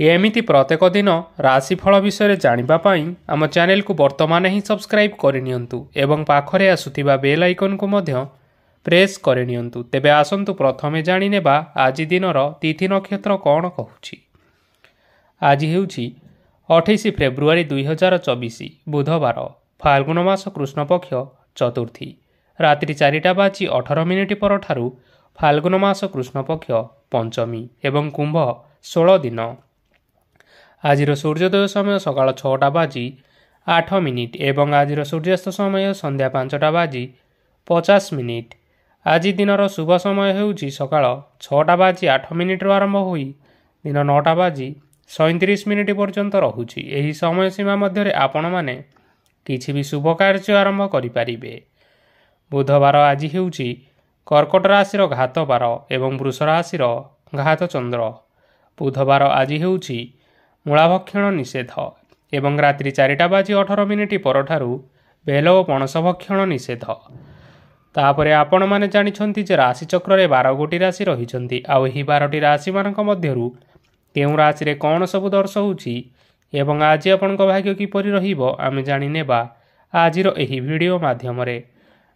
ଏମିତି ପ୍ରତ୍ୟେକ ଦିନ ରାଶିଫଳ ବିଷୟରେ ଜାଣିବା ପାଇଁ ଆମ ଚ୍ୟାନେଲକୁ ବର୍ତ୍ତମାନ ହିଁ ସବସ୍କ୍ରାଇବ୍ କରିନିଅନ୍ତୁ ଏବଂ ପାଖରେ ଆସୁଥିବା ବେଲ୍ ଆଇକନକୁ ମଧ୍ୟ ପ୍ରେସ୍ କରିନିଅନ୍ତୁ। ତେବେ ଆସନ୍ତୁ ପ୍ରଥମେ ଜାଣିନେବା ଆଜି ଦିନର ତିଥି ନକ୍ଷତ୍ର କ'ଣ କହୁଛି। ଆଜି ହେଉଛି 28 ଫେବୃଆରୀ 2024 ବୁଧବାର, ଫାଲ୍ଗୁନ ମାସ କୃଷ୍ଣପକ୍ଷ ଚତୁର୍ଥୀ, ରାତ୍ରି 4:18 ପରଠାରୁ ଫାଲ୍ଗୁନ ମାସ କୃଷ୍ଣପକ୍ଷ ପଞ୍ଚମୀ ଏବଂ କୁମ୍ଭ 16 ଦିନ। ଆଜିର ସୂର୍ଯ୍ୟୋଦୟ ସମୟ ସକାଳ 6:08 ଏବଂ ଆଜିର ସୂର୍ଯ୍ୟାସ୍ତ ସମୟ ସନ୍ଧ୍ୟା 5:50। ଆଜି ଦିନର ଶୁଭ ସମୟ ହେଉଛି ସକାଳ 6:08 ଆରମ୍ଭ ହୋଇ ଦିନ 9:37 ପର୍ଯ୍ୟନ୍ତ ରହୁଛି। ଏହି ସମୟସୀମା ମଧ୍ୟରେ ଆପଣମାନେ କିଛି ବି ଶୁଭ କାର୍ଯ୍ୟ ଆରମ୍ଭ କରିପାରିବେ। ବୁଧବାର ଆଜି ହେଉଛି କର୍କଟ ରାଶିର ଘାତ ବାର ଏବଂ ବୃଷ ରାଶିର ଘାତ ଚନ୍ଦ୍ର। ବୁଧବାର ଆଜି ହେଉଛି ମୂଳାଭକ୍ଷଣ ନିଷେଧ ଏବଂ ରାତ୍ରି 4:18 ପରଠାରୁ ବେଲ ଓ ପଣସ ଭକ୍ଷଣ ନିଷେଧ। ତାପରେ ଆପଣମାନେ ଜାଣିଛନ୍ତି ଯେ ରାଶିଚକ୍ରରେ 12 ଗୋଟି ରାଶି ରହିଛନ୍ତି। ଆଉ ଏହି 12ଟି ରାଶିମାନଙ୍କ ମଧ୍ୟରୁ କେଉଁ ରାଶିରେ କ'ଣ ସବୁ ଦର୍ଶାଉଛି ଏବଂ ଆଜି ଆପଣଙ୍କ ଭାଗ୍ୟ କିପରି ରହିବ ଆମେ ଜାଣିନେବା ଆଜିର ଏହି ଭିଡ଼ିଓ ମାଧ୍ୟମରେ।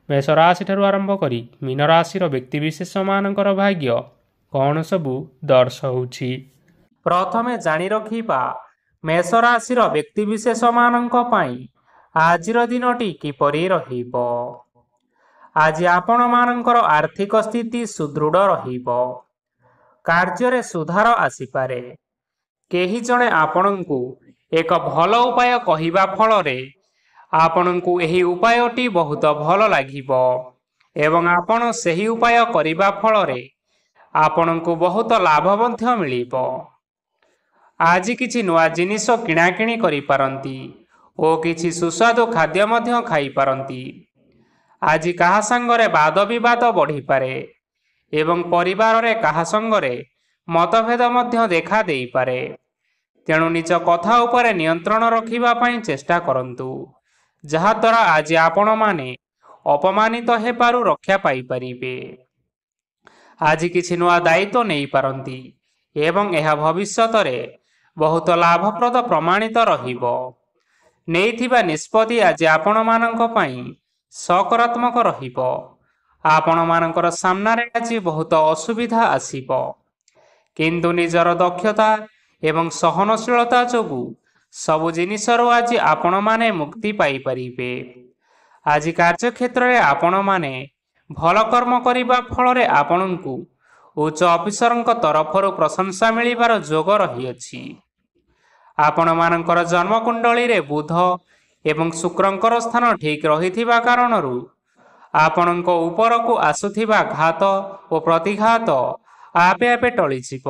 ମେଷ ରାଶିଠାରୁ ଆରମ୍ଭ କରି ମୀନ ରାଶିର ବ୍ୟକ୍ତିବିଶେଷମାନଙ୍କର ଭାଗ୍ୟ କ'ଣ ସବୁ ଦର୍ଶାଉଛି। ପ୍ରଥମେ ଜାଣି ରଖିବା ମେଷ ରାଶିର ବ୍ୟକ୍ତିବିଶେଷମାନଙ୍କ ପାଇଁ ଆଜିର ଦିନଟି କିପରି ରହିବ। ଆଜି ଆପଣମାନଙ୍କର ଆର୍ଥିକ ସ୍ଥିତି ସୁଦୃଢ଼ ରହିବ। କାର୍ଯ୍ୟରେ ସୁଧାର ଆସିପାରେ। କେହି ଜଣେ ଆପଣଙ୍କୁ ଏକ ଭଲ ଉପାୟ କହିବା ଫଳରେ ଆପଣଙ୍କୁ ଏହି ଉପାୟଟି ବହୁତ ଭଲ ଲାଗିବ ଏବଂ ଆପଣ ସେହି ଉପାୟ କରିବା ଫଳରେ ଆପଣଙ୍କୁ ବହୁତ ଲାଭ ମଧ୍ୟ ମିଳିବ। ଆଜି କିଛି ନୂଆ ଜିନିଷ କିଣାକିଣି କରିପାରନ୍ତି ଓ କିଛି ସୁସ୍ୱାଦୁ ଖାଦ୍ୟ ମଧ୍ୟ ଖାଇପାରନ୍ତି। ଆଜି କାହା ସାଙ୍ଗରେ ବାଦ ବିବାଦ ବଢ଼ିପାରେ ଏବଂ ପରିବାରରେ କାହା ସଙ୍ଗରେ ମତଭେଦ ମଧ୍ୟ ଦେଖା ଦେଇପାରେ। ତେଣୁ ନିଜ କଥା ଉପରେ ନିୟନ୍ତ୍ରଣ ରଖିବା ପାଇଁ ଚେଷ୍ଟା କରନ୍ତୁ, ଯାହାଦ୍ୱାରା ଆଜି ଆପଣମାନେ ଅପମାନିତ ହେବାରୁ ରକ୍ଷା ପାଇପାରିବେ। ଆଜି କିଛି ନୂଆ ଦାୟିତ୍ୱ ନେଇପାରନ୍ତି ଏବଂ ଏହା ଭବିଷ୍ୟତରେ ବହୁତ ଲାଭପ୍ରଦ ପ୍ରମାଣିତ ରହିବ। ନେଇଥିବା ନିଷ୍ପତ୍ତି ଆଜି ଆପଣମାନଙ୍କ ପାଇଁ ସକାରାତ୍ମକ ରହିବ। ଆପଣମାନଙ୍କର ସାମ୍ନାରେ ଆଜି ବହୁତ ଅସୁବିଧା ଆସିବ, କିନ୍ତୁ ନିଜର ଦକ୍ଷତା ଏବଂ ସହନଶୀଳତା ଯୋଗୁଁ ସବୁ ଜିନିଷରୁ ଆଜି ଆପଣମାନେ ମୁକ୍ତି ପାଇପାରିବେ। ଆଜି କାର୍ଯ୍ୟକ୍ଷେତ୍ରରେ ଆପଣମାନେ ଭଲ କର୍ମ କରିବା ଫଳରେ ଆପଣଙ୍କୁ ଉଚ୍ଚ ଅଫିସରଙ୍କ ତରଫରୁ ପ୍ରଶଂସା ମିଳିବାର ଯୋଗ ରହିଅଛି। ଆପଣମାନଙ୍କର ଜନ୍ମକୁଣ୍ଡଳୀରେ ବୁଧ ଏବଂ ଶୁକ୍ରଙ୍କର ସ୍ଥାନ ଠିକ୍ ରହିଥିବା କାରଣରୁ ଆପଣଙ୍କ ଉପରକୁ ଆସୁଥିବା ଘାତ ଓ ପ୍ରତିଘାତ ଆପେ ଆପେ ଟଳିଯିବ।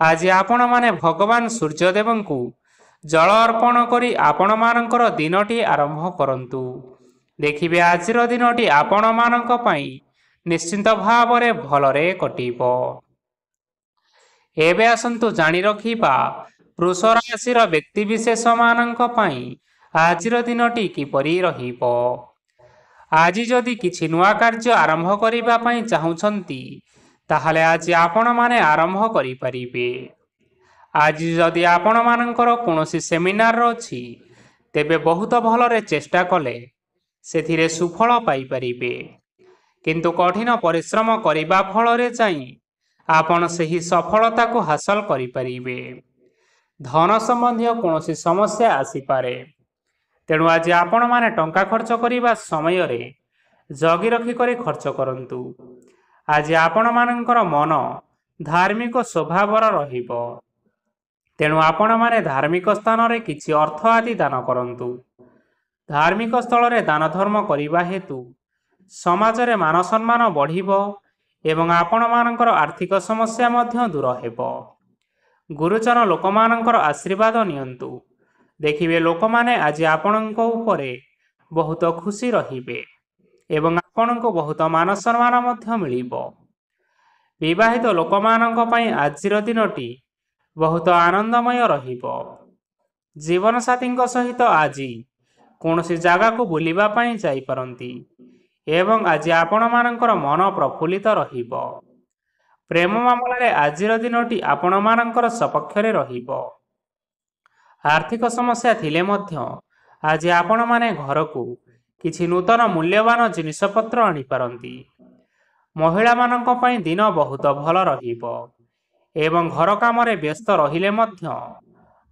ଆଜି ଆପଣମାନେ ଭଗବାନ ସୂର୍ଯ୍ୟଦେବଙ୍କୁ ଜଳ ଅର୍ପଣ କରି ଆପଣମାନଙ୍କର ଦିନଟି ଆରମ୍ଭ କରନ୍ତୁ। ଦେଖିବେ ଆଜିର ଦିନଟି ଆପଣମାନଙ୍କ ପାଇଁ ନିଶ୍ଚିନ୍ତ ଭାବରେ ଭଲରେ କଟିବ। ଏବେ ଆସନ୍ତୁ ଜାଣି ରଖିବା ବୃଷ ରାଶିର ବ୍ୟକ୍ତିବିଶେଷମାନଙ୍କ ପାଇଁ ଆଜିର ଦିନଟି କିପରି ରହିବ। ଆଜି ଯଦି କିଛି ନୂଆ କାର୍ଯ୍ୟ ଆରମ୍ଭ କରିବା ପାଇଁ ଚାହୁଁଛନ୍ତି ତାହେଲେ ଆଜି ଆପଣମାନେ ଆରମ୍ଭ କରିପାରିବେ। ଆଜି ଯଦି ଆପଣମାନଙ୍କର କୌଣସି ସେମିନାର ଅଛି ତେବେ ବହୁତ ଭଲରେ ଚେଷ୍ଟା କଲେ ସେଥିରେ ସୁଫଳ ପାଇପାରିବେ, କିନ୍ତୁ କଠିନ ପରିଶ୍ରମ କରିବା ଫଳରେ ଯାଇ ଆପଣ ସେହି ସଫଳତାକୁ ହାସଲ କରିପାରିବେ। ଧନ ସମ୍ବନ୍ଧୀୟ କୌଣସି ସମସ୍ୟା ଆସିପାରେ, ତେଣୁ ଆଜି ଆପଣମାନେ ଟଙ୍କା ଖର୍ଚ୍ଚ କରିବା ସମୟରେ ଜଗି ରଖି କରି ଖର୍ଚ୍ଚ କରନ୍ତୁ। ଆଜି ଆପଣମାନଙ୍କର ମନ ଧାର୍ମିକ ସ୍ୱଭାବର ରହିବ, ତେଣୁ ଆପଣମାନେ ଧାର୍ମିକ ସ୍ଥାନରେ କିଛି ଅର୍ଥ ଆଦି ଦାନ କରନ୍ତୁ। ଧାର୍ମିକ ସ୍ଥଳରେ ଦାନ ଧର୍ମ କରିବା ହେତୁ ସମାଜରେ ମାନ ସମ୍ମାନ ବଢ଼ିବ ଏବଂ ଆପଣମାନଙ୍କର ଆର୍ଥିକ ସମସ୍ୟା ମଧ୍ୟ ଦୂର ହେବ। ଗୁରୁଜନ ଲୋକମାନଙ୍କର ଆଶୀର୍ବାଦ ନିଅନ୍ତୁ। ଦେଖିବେ ଲୋକମାନେ ଆଜି ଆପଣଙ୍କ ଉପରେ ବହୁତ ଖୁସି ରହିବେ ଏବଂ ଆପଣଙ୍କୁ ବହୁତ ମାନ ସମ୍ମାନ ମଧ୍ୟ ମିଳିବ। ବିବାହିତ ଲୋକମାନଙ୍କ ପାଇଁ ଆଜିର ଦିନଟି ବହୁତ ଆନନ୍ଦମୟ ରହିବ। ଜୀବନସାଥୀଙ୍କ ସହିତ ଆଜି କୌଣସି ଜାଗାକୁ ବୁଲିବା ପାଇଁ ଯାଇପାରନ୍ତି ଏବଂ ଆଜି ଆପଣମାନଙ୍କର ମନ ପ୍ରଫୁଲ୍ଲିତ ରହିବ। ପ୍ରେମ ମାମଲାରେ ଆଜିର ଦିନଟି ଆପଣମାନଙ୍କର ସପକ୍ଷରେ ରହିବ। ଆର୍ଥିକ ସମସ୍ୟା ଥିଲେ ମଧ୍ୟ ଆଜି ଆପଣମାନେ ଘରକୁ କିଛି ନୂତନ ମୂଲ୍ୟବାନ ଜିନିଷପତ୍ର ଆଣିପାରନ୍ତି। ମହିଳାମାନଙ୍କ ପାଇଁ ଦିନ ବହୁତ ଭଲ ରହିବ ଏବଂ ଘର କାମରେ ବ୍ୟସ୍ତ ରହିଲେ ମଧ୍ୟ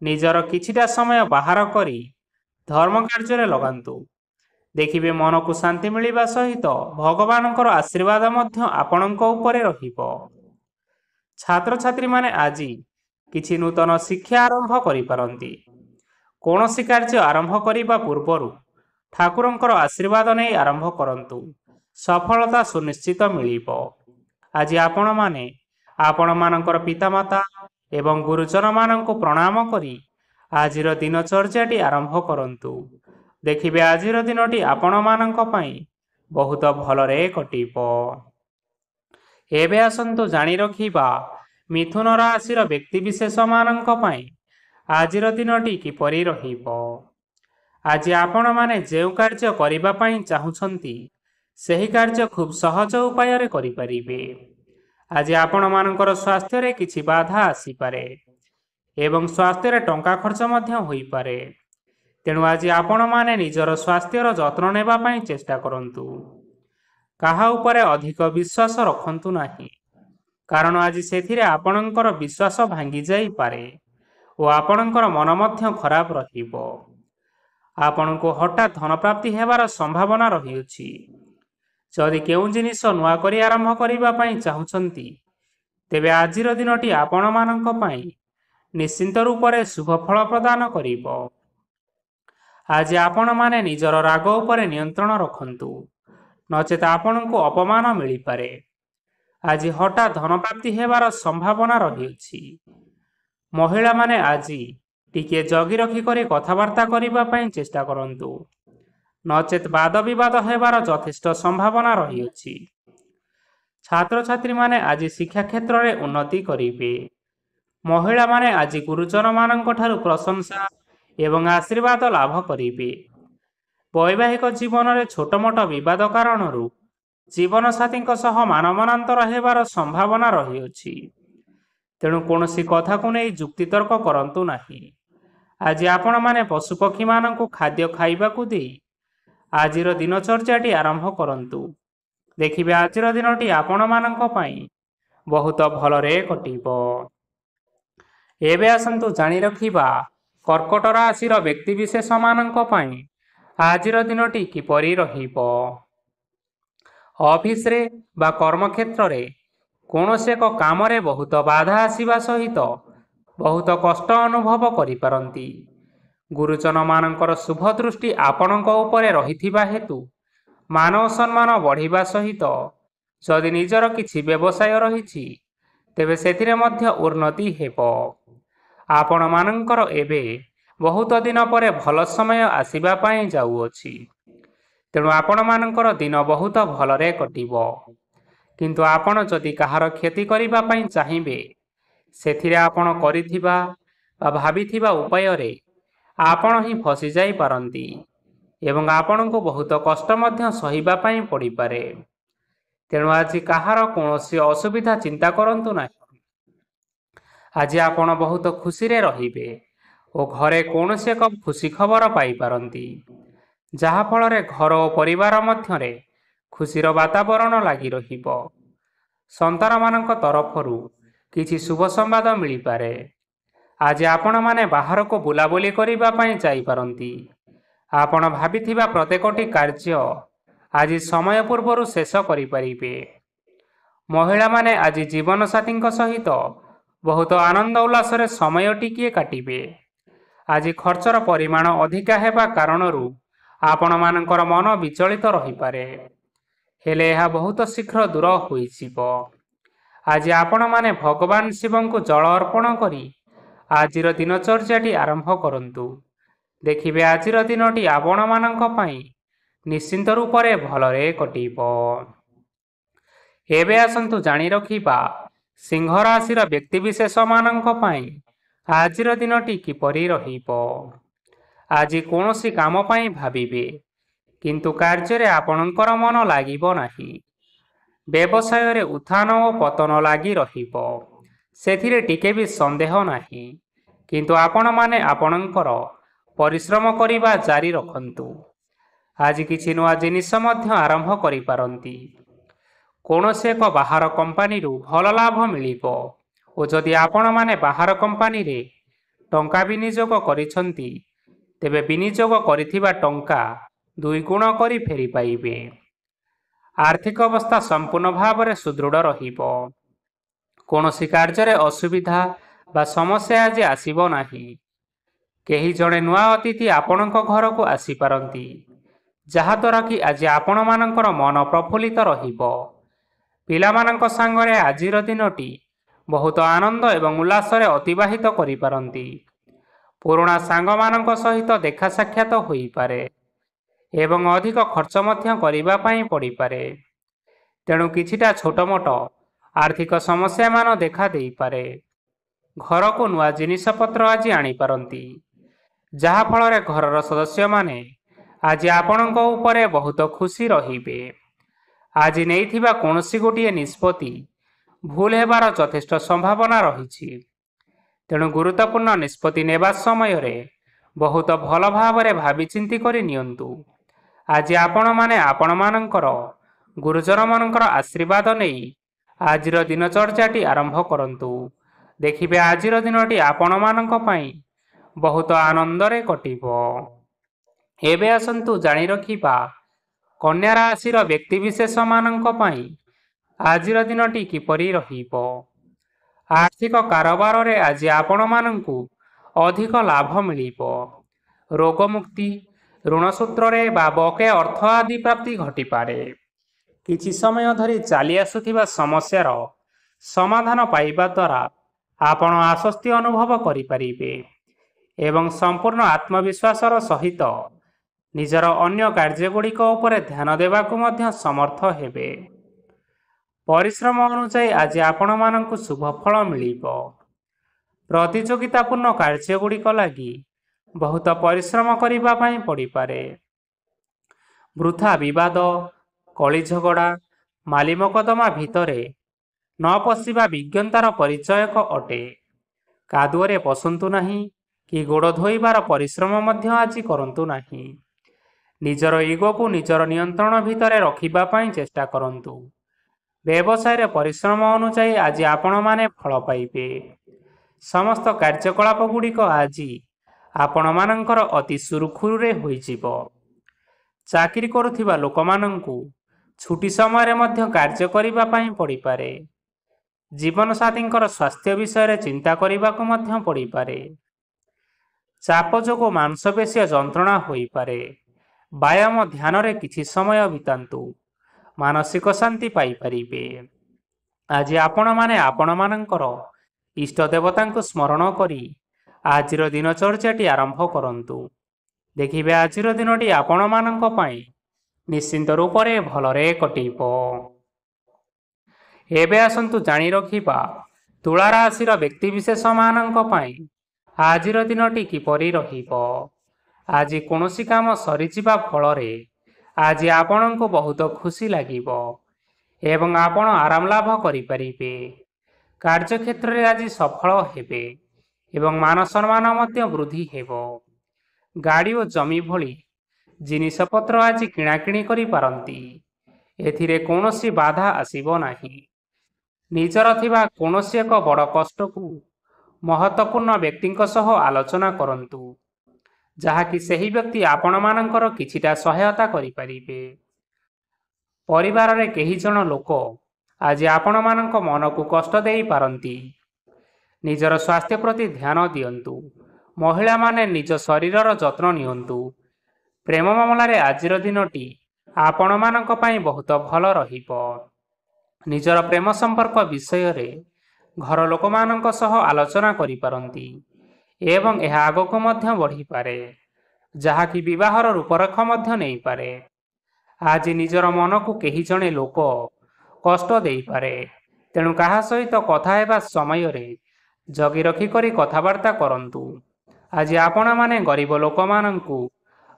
ନିଜର କିଛିଟା ସମୟ ବାହାର କରି ଧର୍ମ କାର୍ଯ୍ୟରେ ଲଗାନ୍ତୁ। ଦେଖିବେ ମନକୁ ଶାନ୍ତି ମିଳିବା ସହିତ ଭଗବାନଙ୍କର ଆଶୀର୍ବାଦ ମଧ୍ୟ ଆପଣଙ୍କ ଉପରେ ରହିବ। ଛାତ୍ରଛାତ୍ରୀମାନେ ଆଜି କିଛି ନୂତନ ଶିକ୍ଷା ଆରମ୍ଭ କରିପାରନ୍ତି। କୌଣସି କାର୍ଯ୍ୟ ଆରମ୍ଭ କରିବା ପୂର୍ବରୁ ଠାକୁରଙ୍କର ଆଶୀର୍ବାଦ ନେଇ ଆରମ୍ଭ କରନ୍ତୁ। ସଫଳତା ସୁନିଶ୍ଚିତ ମିଳିବ। ଆଜି ଆପଣମାନେ ଆପଣମାନଙ୍କର ପିତାମାତା ଏବଂ ଗୁରୁଜନମାନଙ୍କୁ ପ୍ରଣାମ କରି ଆଜିର ଦିନଚର୍ଯ୍ୟାଟି ଆରମ୍ଭ କରନ୍ତୁ। ଦେଖିବେ ଆଜିର ଦିନଟି ଆପଣମାନଙ୍କ ପାଇଁ ବହୁତ ଭଲରେ କଟିବ। ଏବେ ଆସନ୍ତୁ ଜାଣି ରଖିବା ମିଥୁନ ରାଶିର ବ୍ୟକ୍ତିବିଶେଷମାନଙ୍କ ପାଇଁ ଆଜିର ଦିନଟି କିପରି ରହିବ। ଆଜି ଆପଣମାନେ ଯେଉଁ କାର୍ଯ୍ୟ କରିବା ପାଇଁ ଚାହୁଁଛନ୍ତି ସେହି କାର୍ଯ୍ୟ ଖୁବ୍ ସହଜ ଉପାୟରେ କରିପାରିବେ। ଆଜି ଆପଣମାନଙ୍କର ସ୍ୱାସ୍ଥ୍ୟରେ କିଛି ବାଧା ଆସିପାରେ ଏବଂ ସ୍ୱାସ୍ଥ୍ୟରେ ଟଙ୍କା ଖର୍ଚ୍ଚ ମଧ୍ୟ ହୋଇପାରେ। ତେଣୁ ଆଜି ଆପଣମାନେ ନିଜର ସ୍ୱାସ୍ଥ୍ୟର ଯତ୍ନ ନେବା ପାଇଁ ଚେଷ୍ଟା କରନ୍ତୁ। କାହା ଉପରେ ଅଧିକ ବିଶ୍ୱାସ ରଖନ୍ତୁ ନାହିଁ, କାରଣ ଆଜି ସେଥିରେ ଆପଣଙ୍କର ବିଶ୍ୱାସ ଭାଙ୍ଗି ଯାଇପାରେ ଓ ଆପଣଙ୍କର ମନ ମଧ୍ୟ ଖରାପ ରହିବ। ଆପଣଙ୍କୁ ହଠାତ୍ ଧନପ୍ରାପ୍ତି ହେବାର ସମ୍ଭାବନା ରହିଅଛି। ଯଦି କେଉଁ ଜିନିଷ ନୂଆ କରି ଆରମ୍ଭ କରିବା ପାଇଁ ଚାହୁଁଛନ୍ତି ତେବେ ଆଜିର ଦିନଟି ଆପଣମାନଙ୍କ ପାଇଁ ନିଶ୍ଚିନ୍ତ ରୂପରେ ଶୁଭ ଫଳ ପ୍ରଦାନ କରିବ। ଆଜି ଆପଣମାନେ ନିଜର ରାଗ ଉପରେ ନିୟନ୍ତ୍ରଣ ରଖନ୍ତୁ, ନଚେତ ଆପଣଙ୍କୁ ଅପମାନ ମିଳିପାରେ। ଆଜି ହଠାତ୍ ଧନପ୍ରାପ୍ତି ହେବାର ସମ୍ଭାବନା ରହିଅଛି। ମହିଳାମାନେ ଆଜି ଟିକିଏ ଜଗି ରଖି କରି କଥାବାର୍ତ୍ତା କରିବା ପାଇଁ ଚେଷ୍ଟା କରନ୍ତୁ, ନଚେତ ବାଦ ବିବାଦ ହେବାର ଯଥେଷ୍ଟ ସମ୍ଭାବନା ରହିଅଛି। ଛାତ୍ରଛାତ୍ରୀମାନେ ଆଜି ଶିକ୍ଷା କ୍ଷେତ୍ରରେ ଉନ୍ନତି କରିବେ। ମହିଳାମାନେ ଆଜି ଗୁରୁଜନମାନଙ୍କ ଠାରୁ ପ୍ରଶଂସା ଏବଂ ଆଶୀର୍ବାଦ ଲାଭ କରିବେ। ବୈବାହିକ ଜୀବନରେ ଛୋଟମୋଟ ବିବାଦ କାରଣରୁ ଜୀବନସାଥୀଙ୍କ ସହ ମାନମନାନ୍ତର ହେବାର ସମ୍ଭାବନା ରହିଅଛି। ତେଣୁ କୌଣସି କଥାକୁ ନେଇ ଯୁକ୍ତିତର୍କ କରନ୍ତୁ ନାହିଁ। ଆଜି ଆପଣମାନେ ପଶୁପକ୍ଷୀମାନଙ୍କୁ ଖାଦ୍ୟ ଖାଇବାକୁ ଦେଇ ଆଜିର ଦିନଚର୍ଯ୍ୟାଟି ଆରମ୍ଭ କରନ୍ତୁ। ଦେଖିବେ ଆଜିର ଦିନଟି ଆପଣମାନଙ୍କ ପାଇଁ ବହୁତ ଭଲରେ କଟିବ। ଏବେ ଆସନ୍ତୁ ଜାଣି ରଖିବା କର୍କଟ ରାଶିର ବ୍ୟକ୍ତିବିଶେଷମାନଙ୍କ ପାଇଁ ଆଜିର ଦିନଟି କିପରି ରହିବ। ଅଫିସରେ ବା କର୍ମକ୍ଷେତ୍ରରେ କୌଣସି ଏକ କାମରେ ବହୁତ ବାଧା ଆସିବା ସହିତ ବହୁତ କଷ୍ଟ ଅନୁଭବ କରିପାରନ୍ତି। ଗୁରୁଜନମାନଙ୍କର ଶୁଭ ଦୃଷ୍ଟି ଆପଣଙ୍କ ଉପରେ ରହିଥିବା ହେତୁ ମାନ ଓ ସମ୍ମାନ ବଢ଼ିବା ସହିତ ଯଦି ନିଜର କିଛି ବ୍ୟବସାୟ ରହିଛି ତେବେ ସେଥିରେ ମଧ୍ୟ ଉନ୍ନତି ହେବ। ଆପଣମାନଙ୍କର ଏବେ ବହୁତ ଦିନ ପରେ ଭଲ ସମୟ ଆସିବା ପାଇଁ ଯାଉଅଛି। ତେଣୁ ଆପଣମାନଙ୍କର ଦିନ ବହୁତ ଭଲରେ କଟିବ। କିନ୍ତୁ ଆପଣ ଯଦି କାହାର କ୍ଷତି କରିବା ପାଇଁ ଚାହିଁବେ ସେଥିରେ ଆପଣ କରିଥିବା ବା ଭାବିଥିବା ଉପାୟରେ ଆପଣ ହିଁ ଫସି ଯାଇପାରନ୍ତି ଏବଂ ଆପଣଙ୍କୁ ବହୁତ କଷ୍ଟ ମଧ୍ୟ ସହିବା ପାଇଁ ପଡ଼ିପାରେ। ତେଣୁ ଆଜି କାହାର କୌଣସି ଅସୁବିଧା ଚିନ୍ତା କରନ୍ତୁ ନାହିଁ। ଆଜି ଆପଣ ବହୁତ ଖୁସିରେ ରହିବେ ଓ ଘରେ କୌଣସି ଏକ ଖୁସି ଖବର ପାଇପାରନ୍ତି, ଯାହାଫଳରେ ଘର ଓ ପରିବାର ମଧ୍ୟରେ ଖୁସିର ବାତାବରଣ ଲାଗି ରହିବ। ସନ୍ତାନମାନଙ୍କ ତରଫରୁ କିଛି ଶୁଭ ସମ୍ବାଦ ମିଳିପାରେ। ଆଜି ଆପଣମାନେ ବାହାରକୁ ବୁଲାବୁଲି କରିବା ପାଇଁ ଯାଇପାରନ୍ତି। ଆପଣ ଭାବିଥିବା ପ୍ରତ୍ୟେକଟି କାର୍ଯ୍ୟ ଆଜି ସମୟ ପୂର୍ବରୁ ଶେଷ କରିପାରିବେ। ମହିଳାମାନେ ଆଜି ଜୀବନସାଥୀଙ୍କ ସହିତ ବହୁତ ଆନନ୍ଦ ଉଲ୍ଲାସରେ ସମୟ ଟିକିଏ କାଟିବେ। ଆଜି ଖର୍ଚ୍ଚର ପରିମାଣ ଅଧିକା ହେବା କାରଣରୁ ଆପଣମାନଙ୍କର ମନ ବିଚଳିତ ରହିପାରେ, ହେଲେ ଏହା ବହୁତ ଶୀଘ୍ର ଦୂର ହୋଇଯିବ। ଆଜି ଆପଣମାନେ ଭଗବାନ ଶିବଙ୍କୁ ଜଳ ଅର୍ପଣ କରି ଆଜିର ଦିନଚର୍ଯ୍ୟାଟି ଆରମ୍ଭ କରନ୍ତୁ। ଦେଖିବେ ଆଜିର ଦିନଟି ଆପଣମାନଙ୍କ ପାଇଁ ନିଶ୍ଚିନ୍ତ ରୂପରେ ଭଲରେ କଟିବ। ଏବେ ଆସନ୍ତୁ ଜାଣି ରଖିବା ସିଂହ ରାଶିର ବ୍ୟକ୍ତିବିଶେଷମାନଙ୍କ ପାଇଁ ଆଜିର ଦିନଟି କିପରି ରହିବ। ଆଜି କୌଣସି କାମ ପାଇଁ ଭାବିବେ, କିନ୍ତୁ କାର୍ଯ୍ୟରେ ଆପଣଙ୍କର ମନ ଲାଗିବ ନାହିଁ। ବ୍ୟବସାୟରେ ଉତ୍ଥାନ ଓ ପତନ ଲାଗି ରହିବ, ସେଥିରେ ଟିକେ ବି ସନ୍ଦେହ ନାହିଁ। କିନ୍ତୁ ଆପଣମାନେ ଆପଣଙ୍କର ପରିଶ୍ରମ କରିବା ଜାରି ରଖନ୍ତୁ। ଆଜି କିଛି ନୂଆ ଜିନିଷ ମଧ୍ୟ ଆରମ୍ଭ କରିପାରନ୍ତି। କୌଣସି ଏକ ବାହାର କମ୍ପାନୀରୁ ଭଲ ଲାଭ ମିଳିବ ଓ ଯଦି ଆପଣମାନେ ବାହାର କମ୍ପାନୀରେ ଟଙ୍କା ବିନିଯୋଗ କରିଛନ୍ତି, ତେବେ ବିନିଯୋଗ କରିଥିବା ଟଙ୍କା 2 ଗୁଣ କରି ଫେରି ପାଇବେ। ଆର୍ଥିକ ଅବସ୍ଥା ସମ୍ପୂର୍ଣ୍ଣ ଭାବରେ ସୁଦୃଢ଼ ରହିବ। କୌଣସି କାର୍ଯ୍ୟରେ ଅସୁବିଧା ବା ସମସ୍ୟା ଆଜି ଆସିବ ନାହିଁ। କେହି ଜଣେ ନୂଆ ଅତିଥି ଆପଣଙ୍କ ଘରକୁ ଆସିପାରନ୍ତି, ଯାହାଦ୍ୱାରା କି ଆଜି ଆପଣମାନଙ୍କର ମନ ପ୍ରଫୁଲ୍ଲିତ ରହିବ। ପିଲାମାନଙ୍କ ସାଙ୍ଗରେ ଆଜିର ଦିନଟି ବହୁତ ଆନନ୍ଦ ଏବଂ ଉଲ୍ଲାସରେ ଅତିବାହିତ କରିପାରନ୍ତି। ପୁରୁଣା ସାଙ୍ଗମାନଙ୍କ ସହିତ ଦେଖା ସାକ୍ଷାତ ହୋଇପାରେ ଏବଂ ଅଧିକ ଖର୍ଚ୍ଚ ମଧ୍ୟ କରିବା ପାଇଁ ପଡ଼ିପାରେ। ତେଣୁ କିଛିଟା ଛୋଟମୋଟ ଆର୍ଥିକ ସମସ୍ୟାମାନ ଦେଖା ଦେଇପାରେ। ଘରକୁ ନୂଆ ଜିନିଷପତ୍ର ଆଜି ଆଣିପାରନ୍ତି, ଯାହାଫଳରେ ଘରର ସଦସ୍ୟମାନେ ଆଜି ଆପଣଙ୍କ ଉପରେ ବହୁତ ଖୁସି ରହିବେ। ଆଜି ନେଇଥିବା କୌଣସି ଗୋଟିଏ ନିଷ୍ପତ୍ତି ଭୁଲ ହେବାର ଯଥେଷ୍ଟ ସମ୍ଭାବନା ରହିଛି। ତେଣୁ ଗୁରୁତ୍ୱପୂର୍ଣ୍ଣ ନିଷ୍ପତ୍ତି ନେବା ସମୟରେ ବହୁତ ଭଲ ଭାବରେ ଭାବିଚିନ୍ତି କରି ନିଅନ୍ତୁ। ଆଜି ଆପଣମାନେ ଆପଣମାନଙ୍କର ଗୁରୁଜନମାନଙ୍କର ଆଶୀର୍ବାଦ ନେଇ ଆଜିର ଦିନଚର୍ଯ୍ୟାଟି ଆରମ୍ଭ କରନ୍ତୁ। ଦେଖିବେ ଆଜିର ଦିନଟି ଆପଣମାନଙ୍କ ପାଇଁ ବହୁତ ଆନନ୍ଦରେ କଟିବ। ଏବେ ଆସନ୍ତୁ ଜାଣି ରଖିବା କନ୍ୟା ରାଶିର ବ୍ୟକ୍ତିବିଶେଷମାନଙ୍କ ପାଇଁ ଆଜିର ଦିନଟି କିପରି ରହିବ। ଆର୍ଥିକ କାରବାରରେ ଆଜି ଆପଣମାନଙ୍କୁ ଅଧିକ ଲାଭ ମିଳିବ। ରୋଗମୁକ୍ତି, ଋଣ ସୂତ୍ରରେ ବା ବକେୟା ଅର୍ଥ ଆଦି ପ୍ରାପ୍ତି ଘଟିପାରେ। କିଛି ସମୟ ଧରି ଚାଲି ଆସୁଥିବା ସମସ୍ୟାର ସମାଧାନ ପାଇବା ଦ୍ୱାରା ଆପଣ ଆଶ୍ୱସ୍ତି ଅନୁଭବ କରିପାରିବେ ଏବଂ ସମ୍ପୂର୍ଣ୍ଣ ଆତ୍ମବିଶ୍ୱାସର ସହିତ ନିଜର ଅନ୍ୟ କାର୍ଯ୍ୟଗୁଡ଼ିକ ଉପରେ ଧ୍ୟାନ ଦେବାକୁ ମଧ୍ୟ ସମର୍ଥ ହେବେ। ପରିଶ୍ରମ ଅନୁଯାୟୀ ଆଜି ଆପଣମାନଙ୍କୁ ଶୁଭ ଫଳ ମିଳିବ। ପ୍ରତିଯୋଗିତାପୂର୍ଣ୍ଣ କାର୍ଯ୍ୟଗୁଡ଼ିକ ଲାଗି ବହୁତ ପରିଶ୍ରମ କରିବା ପାଇଁ ପଡ଼ିପାରେ। ବୃଥା ବିବାଦ, କଳି ଝଗଡ଼ା, ମାଲି ମକଦ୍ଦମା ଭିତରେ ନ ପଶିବା ବିଜ୍ଞତାର ପରିଚୟକ ଅଟେ। କାଦୁଅରେ ପଶନ୍ତୁ ନାହିଁ କି ଗୋଡ଼ ଧୋଇବାର ପରିଶ୍ରମ ମଧ୍ୟ ଆଜି କରନ୍ତୁ ନାହିଁ। ନିଜର ଇଗୋକୁ ନିଜର ନିୟନ୍ତ୍ରଣ ଭିତରେ ରଖିବା ପାଇଁ ଚେଷ୍ଟା କରନ୍ତୁ। ବ୍ୟବସାୟରେ ପରିଶ୍ରମ ଅନୁଯାୟୀ ଆଜି ଆପଣମାନେ ଫଳ ପାଇବେ। ସମସ୍ତ କାର୍ଯ୍ୟକଳାପଗୁଡ଼ିକ ଆଜି ଆପଣମାନଙ୍କର ଅତି ସୁରୁଖୁରୁରେ ହୋଇଯିବ। ଚାକିରି କରୁଥିବା ଲୋକମାନଙ୍କୁ ଛୁଟି ସମୟରେ ମଧ୍ୟ କାର୍ଯ୍ୟ କରିବା ପାଇଁ ପଡ଼ିପାରେ। ଜୀବନସାଥୀଙ୍କର ସ୍ୱାସ୍ଥ୍ୟ ବିଷୟରେ ଚିନ୍ତା କରିବାକୁ ମଧ୍ୟ ପଡ଼ିପାରେ। ଚାପ ଯୋଗୁଁ ମାଂସପେଶୀୟ ଯନ୍ତ୍ରଣା ହୋଇପାରେ। ବ୍ୟାୟାମ ଧ୍ୟାନରେ କିଛି ସମୟ ବିତାନ୍ତୁ, ମାନସିକ ଶାନ୍ତି ପାଇପାରିବେ। ଆଜି ଆପଣମାନେ ଆପଣମାନଙ୍କର ଇଷ୍ଟ ଦେବତାଙ୍କୁ ସ୍ମରଣ କରି ଆଜିର ଦିନଚର୍ଯ୍ୟାଟି ଆରମ୍ଭ କରନ୍ତୁ। ଦେଖିବେ ଆଜିର ଦିନଟି ଆପଣମାନଙ୍କ ପାଇଁ ନିଶ୍ଚିନ୍ତ ରୂପରେ ଭଲରେ କଟିବ। ଏବେ ଆସନ୍ତୁ ଜାଣି ରଖିବା ତୁଳା ରାଶିର ବ୍ୟକ୍ତିବିଶେଷମାନଙ୍କ ପାଇଁ ଆଜିର ଦିନଟି କିପରି ରହିବ। ଆଜି କୌଣସି କାମ ସରିଯିବା ଫଳରେ ଆଜି ଆପଣଙ୍କୁ ବହୁତ ଖୁସି ଲାଗିବ ଏବଂ ଆପଣ ଆରାମ ଲାଭ କରିପାରିବେ। କାର୍ଯ୍ୟକ୍ଷେତ୍ରରେ ଆଜି ସଫଳ ହେବେ ଏବଂ ମାନ ସମ୍ମାନ ମଧ୍ୟ ବୃଦ୍ଧି ହେବ। ଗାଡ଼ି ଓ ଜମି ଭଳି ଜିନିଷପତ୍ର ଆଜି କିଣାକିଣି କରିପାରନ୍ତି। ଏଥିରେ କୌଣସି ବାଧା ଆସିବ ନାହିଁ। ନିଜର ଥିବା କୌଣସି ଏକ ବଡ଼ କଷ୍ଟକୁ ମହତ୍ତ୍ୱପୂର୍ଣ୍ଣ ବ୍ୟକ୍ତିଙ୍କ ସହ ଆଲୋଚନା କରନ୍ତୁ, ଯାହାକି ସେହି ବ୍ୟକ୍ତି ଆପଣମାନଙ୍କର କିଛିଟା ସହାୟତା କରିପାରିବେ। ପରିବାରରେ କେହି ଜଣ ଲୋକ ଆଜି ଆପଣମାନଙ୍କ ମନକୁ କଷ୍ଟ ଦେଇପାରନ୍ତି। ନିଜର ସ୍ୱାସ୍ଥ୍ୟ ପ୍ରତି ଧ୍ୟାନ ଦିଅନ୍ତୁ। ମହିଳାମାନେ ନିଜ ଶରୀରର ଯତ୍ନ ନିଅନ୍ତୁ। ପ୍ରେମ ମାମଲାରେ ଆଜିର ଦିନଟି ଆପଣମାନଙ୍କ ପାଇଁ ବହୁତ ଭଲ ରହିବ। ନିଜର ପ୍ରେମ ସମ୍ପର୍କ ବିଷୟରେ ଘର ଲୋକମାନଙ୍କ ସହ ଆଲୋଚନା କରିପାରନ୍ତି ଏବଂ ଏହା ଆଗକୁ ମଧ୍ୟ ବଢ଼ିପାରେ, ଯାହାକି ବିବାହର ରୂପରେଖ ମଧ୍ୟ ନେଇପାରେ। ଆଜି ନିଜର ମନକୁ କେହି ଜଣେ ଲୋକ କଷ୍ଟ ଦେଇପାରେ, ତେଣୁ କାହା ସହିତ କଥା ହେବା ସମୟରେ ଜଗି ରଖିକରି କଥାବାର୍ତ୍ତା କରନ୍ତୁ। ଆଜି ଆପଣମାନେ ଗରିବ ଲୋକମାନଙ୍କୁ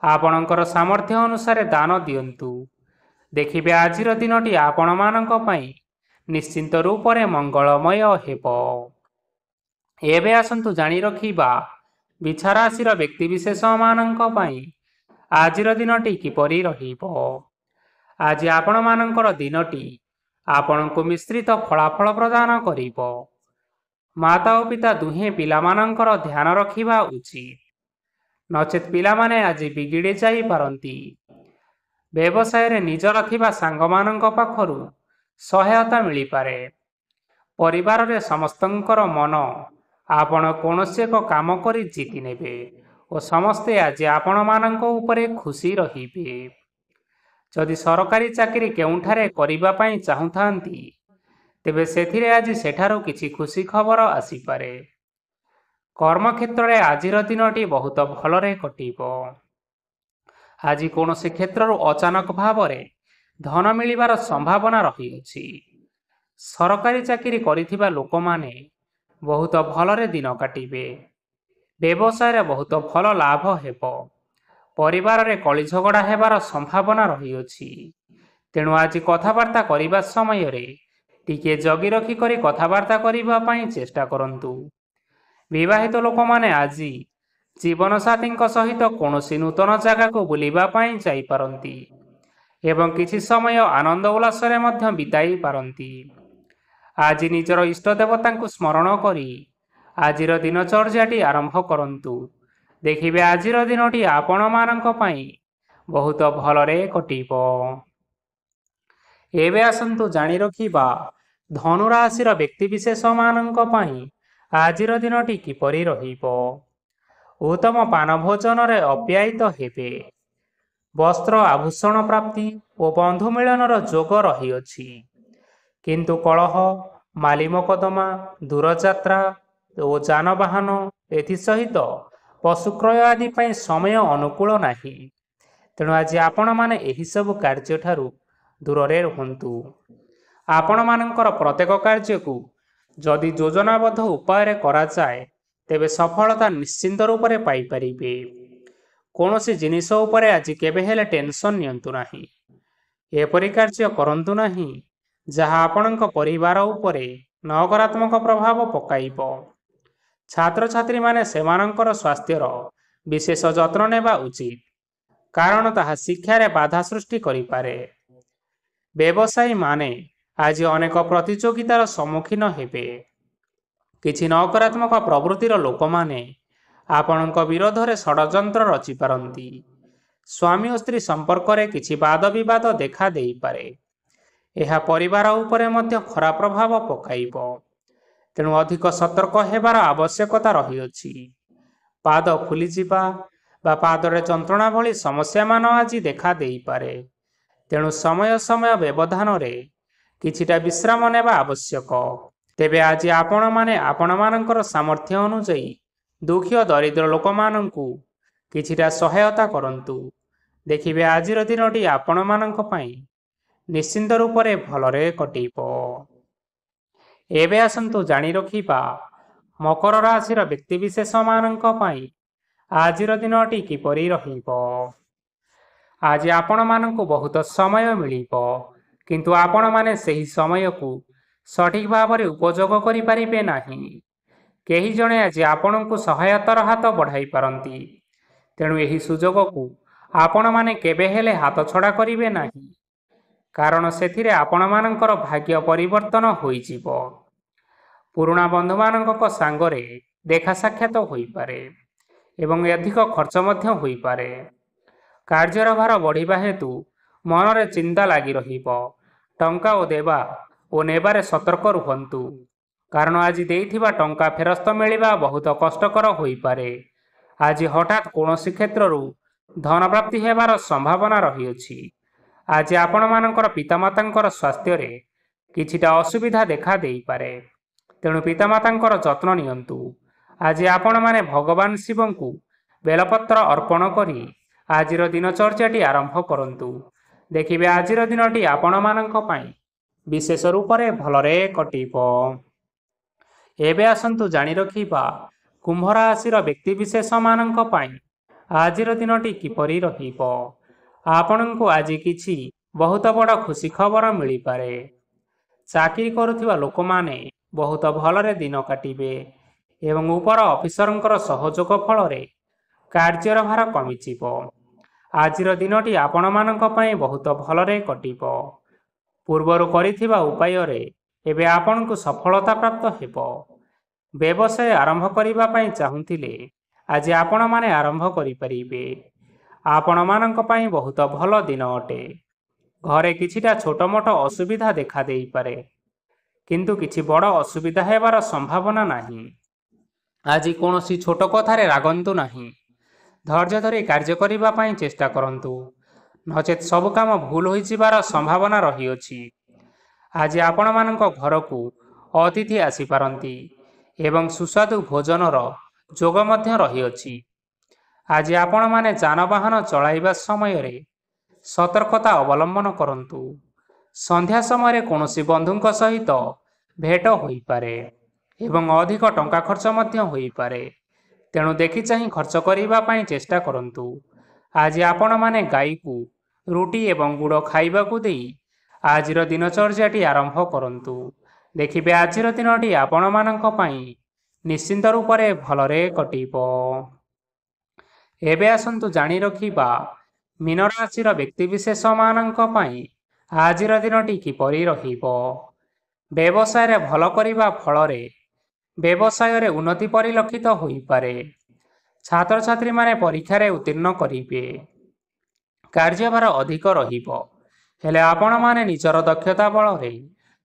ଆପଣଙ୍କର ସାମର୍ଥ୍ୟ ଅନୁସାରେ ଦାନ ଦିଅନ୍ତୁ, ଦେଖିବେ ଆଜିର ଦିନଟି ଆପଣମାନଙ୍କ ପାଇଁ ନିଶ୍ଚିନ୍ତ ରୂପରେ ମଙ୍ଗଳମୟ ହେବ। ଏବେ ଆସନ୍ତୁ ଜାଣି ରଖିବା ବିଛା ରାଶିର ବ୍ୟକ୍ତିବିଶେଷମାନଙ୍କ ପାଇଁ ଆଜିର ଦିନଟି କିପରି ରହିବ। ଆଜି ଆପଣମାନଙ୍କର ଦିନଟି ଆପଣଙ୍କୁ ମିଶ୍ରିତ ଫଳାଫଳ ପ୍ରଦାନ କରିବ। ମାତା ଓ ପିତା ଦୁହେଁ ପିଲାମାନଙ୍କର ଧ୍ୟାନ ରଖିବା ଉଚିତ, ନଚେତ୍ ପିଲାମାନେ ଆଜି ବିଗିଡ଼ି ଯାଇପାରନ୍ତି। ବ୍ୟବସାୟରେ ନିଜର ଥିବା ସାଙ୍ଗମାନଙ୍କ ପାଖରୁ ସହାୟତା ମିଳିପାରେ। ପରିବାରରେ ସମସ୍ତଙ୍କର ମନ ଆପଣ କୌଣସି ଏକ କାମ କରି ଜିତି ନେବେ ଓ ସମସ୍ତେ ଆଜି ଆପଣମାନଙ୍କ ଉପରେ ଖୁସି ରହିବେ। ଯଦି ସରକାରୀ ଚାକିରି କେଉଁଠାରେ କରିବା ପାଇଁ ଚାହୁଁଥାନ୍ତି, ତେବେ ସେଥିରେ ଆଜି ସେଠାରୁ କିଛି ଖୁସି ଖବର ଆସିପାରେ। କର୍ମକ୍ଷେତ୍ରରେ ଆଜିର ଦିନଟି ବହୁତ ଭଲରେ କଟିବ। ଆଜି କୌଣସି କ୍ଷେତ୍ରରୁ ଅଚାନକ ଭାବରେ ଧନ ମିଳିବାର ସମ୍ଭାବନା ରହିଅଛି। ସରକାରୀ ଚାକିରି କରିଥିବା ଲୋକମାନେ ବହୁତ ଭଲରେ ଦିନ କାଟିବେ। ବ୍ୟବସାୟରେ ବହୁତ ଭଲ ଲାଭ ହେବ। ପରିବାରରେ କଳିଝଗଡ଼ା ହେବାର ସମ୍ଭାବନା ରହିଅଛି। ତେଣୁ ଆଜି କଥାବାର୍ତ୍ତା କରିବା ସମୟରେ ଟିକିଏ ଜଗି ରଖି କରି କଥାବାର୍ତ୍ତା କରିବା ପାଇଁ ଚେଷ୍ଟା କରନ୍ତୁ। ବିବାହିତ ଲୋକମାନେ ଆଜି ଜୀବନସାଥୀଙ୍କ ସହିତ କୌଣସି ନୂତନ ଜାଗାକୁ ବୁଲିବା ପାଇଁ ଯାଇପାରନ୍ତି ଏବଂ କିଛି ସମୟ ଆନନ୍ଦ ଉଲ୍ଲାସରେ ମଧ୍ୟ ବିତାଇ ପାରନ୍ତି। ଆଜି ନିଜର ଇଷ୍ଟ ଦେବତାଙ୍କୁ ସ୍ମରଣ କରି ଆଜିର ଦିନଚର୍ଯ୍ୟାଟି ଆରମ୍ଭ କରନ୍ତୁ। ଦେଖିବେ ଆଜିର ଦିନଟି ଆପଣମାନଙ୍କ ପାଇଁ ବହୁତ ଭଲରେ କଟିବ। ଏବେ ଆସନ୍ତୁ ଜାଣି ରଖିବା ଧନୁ ରାଶିର ବ୍ୟକ୍ତିବିଶେଷମାନଙ୍କ ପାଇଁ ଆଜିର ଦିନଟି କିପରି ରହିବ। ଉତ୍ତମ ପାନ ଭୋଜନରେ ଅପ୍ୟାୟିତ ହେବେ। ବସ୍ତ୍ର ଆଭୂଷଣ ପ୍ରାପ୍ତି ଓ ବନ୍ଧୁ ମିଳନର ଯୋଗ ରହିଅଛି। କିନ୍ତୁ କଳହ, ମାଲି ମକଦ୍ଦମା, ଦୂରଯାତ୍ରା ଓ ଯାନବାହନ ଏଥିସହିତ ପଶୁ କ୍ରୟ ଆଦି ପାଇଁ ସମୟ ଅନୁକୂଳ ନାହିଁ। ତେଣୁ ଆଜି ଆପଣମାନେ ଏହିସବୁ କାର୍ଯ୍ୟଠାରୁ ଦୂରରେ ରୁହନ୍ତୁ। ଆପଣମାନଙ୍କର ପ୍ରତ୍ୟେକ କାର୍ଯ୍ୟକୁ ଯଦି ଯୋଜନାବଦ୍ଧ ଉପାୟରେ କରାଯାଏ, ତେବେ ସଫଳତା ନିଶ୍ଚିନ୍ତ ରୂପରେ ପାଇପାରିବେ। କୌଣସି ଜିନିଷ ଉପରେ ଆଜି କେବେ ହେଲେ ଟେନସନ୍ ନିଅନ୍ତୁ ନାହିଁ। ଏପରି କାର୍ଯ୍ୟ କରନ୍ତୁ ନାହିଁ ଯାହା ଆପଣଙ୍କ ପରିବାର ଉପରେ ନକାରାତ୍ମକ ପ୍ରଭାବ ପକାଇବ। ଛାତ୍ରଛାତ୍ରୀମାନେ ସେମାନଙ୍କର ସ୍ୱାସ୍ଥ୍ୟର ବିଶେଷ ଯତ୍ନ ନେବା ଉଚିତ, କାରଣ ତାହା ଶିକ୍ଷାରେ ବାଧା ସୃଷ୍ଟି କରିପାରେ। ବ୍ୟବସାୟୀମାନେ ଆଜି ଅନେକ ପ୍ରତିଯୋଗିତାର ସମ୍ମୁଖୀନ ହେବେ। କିଛି ନକାରାତ୍ମକ ପ୍ରବୃତ୍ତିର ଲୋକମାନେ ଆପଣଙ୍କ ବିରୋଧରେ ଷଡ଼ଯନ୍ତ୍ର ରଚିପାରନ୍ତି। ସ୍ୱାମୀ ଓ ସ୍ତ୍ରୀ ସମ୍ପର୍କରେ କିଛି ବାଦ ବିବାଦ ଦେଖା ଦେଇପାରେ। ଏହା ପରିବାର ଉପରେ ମଧ୍ୟ ଖରାପ ପ୍ରଭାବ ପକାଇବ। ତେଣୁ ଅଧିକ ସତର୍କ ହେବାର ଆବଶ୍ୟକତା ରହିଅଛି। ପାଦ ଫୁଲିଯିବା ବା ପାଦରେ ଯନ୍ତ୍ରଣା ଭଳି ସମସ୍ୟାମାନ ଆଜି ଦେଖା ଦେଇପାରେ। ତେଣୁ ସମୟ ସମୟ ବ୍ୟବଧାନରେ କିଛିଟା ବିଶ୍ରାମ ନେବା ଆବଶ୍ୟକ। ତେବେ ଆଜି ଆପଣମାନେ ଆପଣମାନଙ୍କର ସାମର୍ଥ୍ୟ ଅନୁଯାୟୀ ଦୁଃଖୀ ଓ ଦରିଦ୍ର ଲୋକମାନଙ୍କୁ କିଛିଟା ସହାୟତା କରନ୍ତୁ। ଦେଖିବେ ଆଜିର ଦିନଟି ଆପଣମାନଙ୍କ ପାଇଁ ନିଶ୍ଚିନ୍ତ ରୂପରେ ଭଲରେ କଟିବ। ଏବେ ଆସନ୍ତୁ ଜାଣି ରଖିବା ମକର ରାଶିର ବ୍ୟକ୍ତିବିଶେଷମାନଙ୍କ ପାଇଁ ଆଜିର ଦିନଟି କିପରି ରହିବ। ଆଜି ଆପଣମାନଙ୍କୁ ବହୁତ ସମୟ ମିଳିବ, କିନ୍ତୁ ଆପଣମାନେ ସେହି ସମୟକୁ ସଠିକ୍ ଭାବରେ ଉପଯୋଗ କରିପାରିବେ ନାହିଁ। କେହି ଜଣେ ଆଜି ଆପଣଙ୍କୁ ସହାୟତାର ହାତ ବଢ଼ାଇ ପାରନ୍ତି। ତେଣୁ ଏହି ସୁଯୋଗକୁ ଆପଣମାନେ କେବେ ହେଲେ ହାତଛଡ଼ା କରିବେ ନାହିଁ, କାରଣ ସେଥିରେ ଆପଣମାନଙ୍କର ଭାଗ୍ୟ ପରିବର୍ତ୍ତନ ହୋଇଯିବ। ପୁରୁଣା ବନ୍ଧୁମାନଙ୍କ ସାଙ୍ଗରେ ଦେଖା ସାକ୍ଷାତ ହୋଇପାରେ ଏବଂ ଅଧିକ ଖର୍ଚ୍ଚ ମଧ୍ୟ ହୋଇପାରେ। କାର୍ଯ୍ୟର ଭାର ବଢ଼ିବା ହେତୁ ମନରେ ଚିନ୍ତା ଲାଗି ରହିବ। ଟଙ୍କା ଓ ଦେବା ଓ ନେବାରେ ସତର୍କ ରୁହନ୍ତୁ, କାରଣ ଆଜି ଦେଇଥିବା ଟଙ୍କା ଫେରସ୍ତ ମିଳିବା ବହୁତ କଷ୍ଟକର ହୋଇପାରେ। ଆଜି ହଠାତ୍ କୌଣସି କ୍ଷେତ୍ରରୁ ଧନପ୍ରାପ୍ତି ହେବାର ସମ୍ଭାବନା ରହିଅଛି। ଆଜି ଆପଣମାନଙ୍କର ପିତାମାତାଙ୍କର ସ୍ୱାସ୍ଥ୍ୟରେ କିଛିଟା ଅସୁବିଧା ଦେଖା ଦେଇପାରେ। ତେଣୁ ପିତାମାତାଙ୍କର ଯତ୍ନ ନିଅନ୍ତୁ। ଆଜି ଆପଣମାନେ ଭଗବାନ ଶିବଙ୍କୁ ବେଲପତ୍ର ଅର୍ପଣ କରି ଆଜିର ଦିନଚର୍ଯ୍ୟାଟି ଆରମ୍ଭ କରନ୍ତୁ। ଦେଖିବେ ଆଜିର ଦିନଟି ଆପଣମାନଙ୍କ ପାଇଁ ବିଶେଷ ରୂପରେ ଭଲରେ କଟିବ। ଏବେ ଆସନ୍ତୁ ଜାଣି ରଖିବା କୁମ୍ଭ ରାଶିର ବ୍ୟକ୍ତିବିଶେଷମାନଙ୍କ ପାଇଁ ଆଜିର ଦିନଟି କିପରି ରହିବ। ଆପଣଙ୍କୁ ଆଜି କିଛି ବହୁତ ବଡ଼ ଖୁସି ଖବର ମିଳିପାରେ। ଚାକିରି କରୁଥିବା ଲୋକମାନେ ବହୁତ ଭଲରେ ଦିନ କାଟିବେ ଏବଂ ଉପର ଅଫିସରଙ୍କର ସହଯୋଗ ଫଳରେ କାର୍ଯ୍ୟର ଭାର କମିଯିବ। ଆଜିର ଦିନଟି ଆପଣମାନଙ୍କ ପାଇଁ ବହୁତ ଭଲରେ କଟିବ। ପୂର୍ବରୁ କରିଥିବା ଉପାୟରେ ଏବେ ଆପଣଙ୍କୁ ସଫଳତା ପ୍ରାପ୍ତ ହେବ। ବ୍ୟବସାୟ ଆରମ୍ଭ କରିବା ପାଇଁ ଚାହୁଁଥିଲେ ଆଜି ଆପଣମାନେ ଆରମ୍ଭ କରିପାରିବେ। ଆପଣମାନଙ୍କ ପାଇଁ ବହୁତ ଭଲ ଦିନ ଅଟେ। ଘରେ କିଛିଟା ଛୋଟ ମୋଟ ଅସୁବିଧା ଦେଖାଦେଇପାରେ, କିନ୍ତୁ କିଛି ବଡ଼ ଅସୁବିଧା ହେବାର ସମ୍ଭାବନା ନାହିଁ। ଆଜି କୌଣସି ଛୋଟ କଥାରେ ରାଗନ୍ତୁ ନାହିଁ। ଧୈର୍ଯ୍ୟ ଧରି କାର୍ଯ୍ୟ କରିବା ପାଇଁ ଚେଷ୍ଟା କରନ୍ତୁ, ନଚେତ୍ ସବୁ କାମ ଭୁଲ ହୋଇଯିବାର ସମ୍ଭାବନା ରହିଅଛି। ଆଜି ଆପଣମାନଙ୍କ ଘରକୁ ଅତିଥି ଆସିପାରନ୍ତି ଏବଂ ସୁସ୍ୱାଦୁ ଭୋଜନର ଯୋଗ ମଧ୍ୟ ରହିଅଛି। ଆଜି ଆପଣମାନେ ଯାନବାହନ ଚଳାଇବା ସମୟରେ ସତର୍କତା ଅବଲମ୍ବନ କରନ୍ତୁ। ସନ୍ଧ୍ୟା ସମୟରେ କୌଣସି ବନ୍ଧୁଙ୍କ ସହିତ ଭେଟ ହୋଇପାରେ ଏବଂ ଅଧିକ ଟଙ୍କା ଖର୍ଚ୍ଚ ମଧ୍ୟ ହୋଇପାରେ। ତେଣୁ ଦେଖି ଚାହିଁ ଖର୍ଚ୍ଚ କରିବା ପାଇଁ ଚେଷ୍ଟା କରନ୍ତୁ। ଆଜି ଆପଣମାନେ ଗାଈକୁ ରୁଟି ଏବଂ ଗୁଡ଼ ଖାଇବାକୁ ଦେଇ ଆଜିର ଦିନଚର୍ଯ୍ୟାଟି ଆରମ୍ଭ କରନ୍ତୁ। ଦେଖିବେ ଆଜିର ଦିନଟି ଆପଣମାନଙ୍କ ପାଇଁ ନିଶ୍ଚିନ୍ତ ରୂପରେ ଭଲରେ କଟିବ। ଏବେ ଆସନ୍ତୁ ଜାଣି ରଖିବା ମୀନ ରାଶିର ବ୍ୟକ୍ତିବିଶେଷମାନଙ୍କ ପାଇଁ ଆଜିର ଦିନଟି କିପରି ରହିବ। ବ୍ୟବସାୟରେ ଭଲ କରିବା ଫଳରେ ବ୍ୟବସାୟରେ ଉନ୍ନତି ପରିଲକ୍ଷିତ ହୋଇପାରେ। ଛାତ୍ରଛାତ୍ରୀମାନେ ପରୀକ୍ଷାରେ ଉତ୍ତୀର୍ଣ୍ଣ କରିବେ। କାର୍ଯ୍ୟଭାର ଅଧିକ ରହିବ, ହେଲେ ଆପଣମାନେ ନିଜର ଦକ୍ଷତା ବଳରେ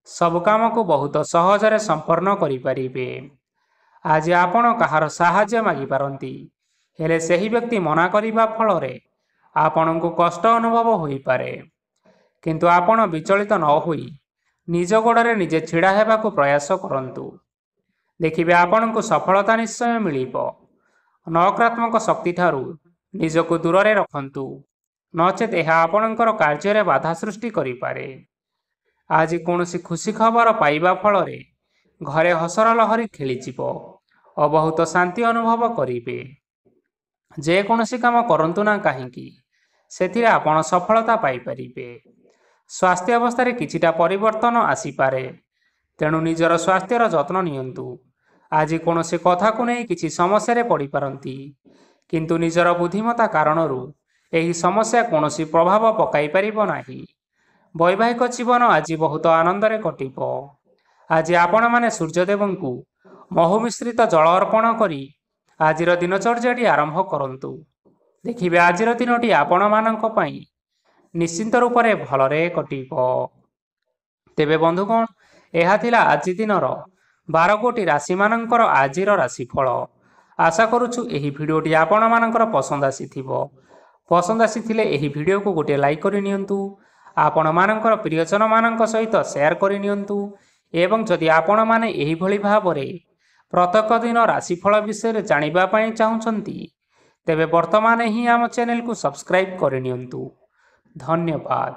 ସବୁ କାମକୁ ବହୁତ ସହଜରେ ସମ୍ପନ୍ନ କରିପାରିବେ। ଆଜି ଆପଣ କାହାର ସାହାଯ୍ୟ ମାଗିପାରନ୍ତି, ହେଲେ ସେହି ବ୍ୟକ୍ତି ମନା କରିବା ଫଳରେ ଆପଣଙ୍କୁ କଷ୍ଟ ଅନୁଭବ ହୋଇପାରେ। କିନ୍ତୁ ଆପଣ ବିଚଳିତ ନ ହୋଇ ନିଜ ଗୋଡ଼ରେ ନିଜେ ଛିଡ଼ା ହେବାକୁ ପ୍ରୟାସ କରନ୍ତୁ। ଦେଖିବେ ଆପଣଙ୍କୁ ସଫଳତା ନିଶ୍ଚୟ ମିଳିବ। ନକାରାତ୍ମକ ଶକ୍ତିଠାରୁ ନିଜକୁ ଦୂରରେ ରଖନ୍ତୁ, ନଚେତ୍ ଏହା ଆପଣଙ୍କର କାର୍ଯ୍ୟରେ ବାଧା ସୃଷ୍ଟି କରିପାରେ। ଆଜି କୌଣସି ଖୁସି ଖବର ପାଇବା ଫଳରେ ଘରେ ହସର ଲହରୀ ଖେଳିଯିବ ଓ ବହୁତ ଶାନ୍ତି ଅନୁଭବ କରିବେ। ଯେକୌଣସି କାମ କରନ୍ତୁ ନା କାହିଁକି, ସେଥିରେ ଆପଣ ସଫଳତା ପାଇପାରିବେ। ସ୍ୱାସ୍ଥ୍ୟ ଅବସ୍ଥାରେ କିଛିଟା ପରିବର୍ତ୍ତନ ଆସିପାରେ, ତେଣୁ ନିଜର ସ୍ୱାସ୍ଥ୍ୟର ଯତ୍ନ ନିଅନ୍ତୁ। ଆଜି କୌଣସି କଥାକୁ ନେଇ କିଛି ସମସ୍ୟାରେ ପଡ଼ିପାରନ୍ତି, କିନ୍ତୁ ନିଜର ବୁଦ୍ଧିମତ୍ତା କାରଣରୁ ଏହି ସମସ୍ୟା କୌଣସି ପ୍ରଭାବ ପକାଇ ପାରିବ ନାହିଁ। ବୈବାହିକ ଜୀବନ ଆଜି ବହୁତ ଆନନ୍ଦରେ କଟିବ। ଆଜି ଆପଣମାନେ ସୂର୍ଯ୍ୟଦେବଙ୍କୁ ମହୁ ମିଶ୍ରିତ ଜଳ ଅର୍ପଣ କରି ଆଜିର ଦିନଚର୍ଯ୍ୟାଟି ଆରମ୍ଭ କରନ୍ତୁ। ଦେଖିବେ ଆଜିର ଦିନଟି ଆପଣମାନଙ୍କ ପାଇଁ ନିଶ୍ଚିନ୍ତ ରୂପରେ ଭଲରେ କଟିବ। ତେବେ ବନ୍ଧୁଗଣ, ଏହା ଥିଲା ଆଜି ଦିନର 12 ଗୋଟି ରାଶିମାନଙ୍କର ଆଜିର ରାଶିଫଳ। ଆଶା କରୁଛୁ ଏହି ଭିଡ଼ିଓଟି ଆପଣମାନଙ୍କର ପସନ୍ଦ ଆସିଥିବ। ପସନ୍ଦ ଆସିଥିଲେ ଏହି ଭିଡ଼ିଓକୁ ଗୋଟିଏ ଲାଇକ୍ କରିନିଅନ୍ତୁ। ଆପଣମାନଙ୍କର ପ୍ରିୟଜନମାନଙ୍କ ସହିତ ସେୟାର କରିନିଅନ୍ତୁ ଏବଂ ଯଦି ଆପଣମାନେ ଏହିଭଳି ଭାବରେ ପ୍ରତ୍ୟେକ ଦିନ ରାଶିଫଳ ବିଷୟରେ ଜାଣିବା ପାଇଁ ଚାହୁଁଛନ୍ତି, ତେବେ ବର୍ତ୍ତମାନ ହିଁ ଆମ ଚ୍ୟାନେଲକୁ ସବସ୍କ୍ରାଇବ୍ କରିନିଅନ୍ତୁ। ଧନ୍ୟବାଦ।